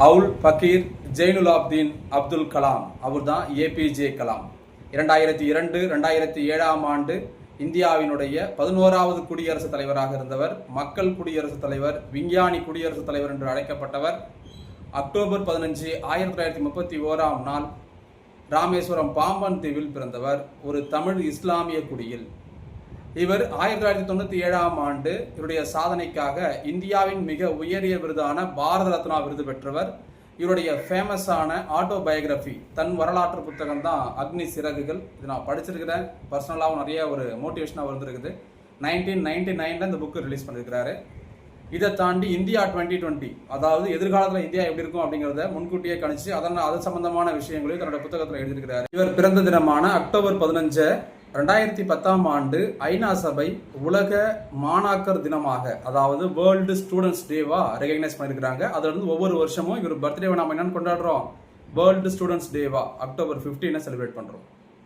அவுல் பக்கீர் ஜெயினுலாப்தீன் அப்துல் கலாம், அவர் தான் ஏபிஜே கலாம். 2002 2007 ஆண்டு இந்தியாவினுடைய 11வது குடியரசுத் தலைவராக இருந்தவர், மக்கள் குடியரசுத் தலைவர், விஞ்ஞானி குடியரசுத் தலைவர் என்று அழைக்கப்பட்டவர். அக்டோபர் 15 1931 நாள் ராமேஸ்வரம் பாம்பன் தீவில் பிறந்தவர். ஒரு தமிழ் இஸ்லாமிய குடியில். இவர் 1997 ஆண்டு இவருடைய சாதனைக்காக இந்தியாவின் மிக உயரிய விருதான பாரத ரத்னா விருது பெற்றவர். இவருடைய ஃபேமஸான ஆட்டோபயோகிராஃபி, தன் வரலாற்று புத்தகம் தான் அக்னி சிறகுகள். இது நான் படிச்சிருக்கிறேன், பர்சனலாகவும் நிறைய ஒரு மோட்டிவேஷனாக வந்திருக்குது. 1999 இந்த புக்கு ரிலீஸ் பண்ணியிருக்கிறாரு. இதை தாண்டி இந்தியா 2020, அதாவது எதிர்காலத்தில் இந்தியா எப்படி இருக்கும் அப்படிங்கிறத முன்கூட்டியே கணிச்சு அது சம்பந்தமான விஷயங்களையும் தன்னோட புத்தகத்தில் எழுதியிருக்கிறார். இவர் பிறந்த தினமான அக்டோபர் 15 2010 ஆண்டு ஐநா சபை உலக மாணாக்கர் தினமாக, அதாவது வேர்ல்டு ஸ்டூடெண்ட்ஸ் டேவா ரெகக்னைஸ் பண்ணியிருக்கிறாங்க. அதுல இருந்து ஒவ்வொரு வருஷமும் இவர் பர்த்டேவை நம்ம என்னன்னு கொண்டாடுறோம், வேர்ல்டு ஸ்டூடெண்ட்ஸ் டேவா அக்டோபர் 15 செலிப்ரேட் பண்றோம்.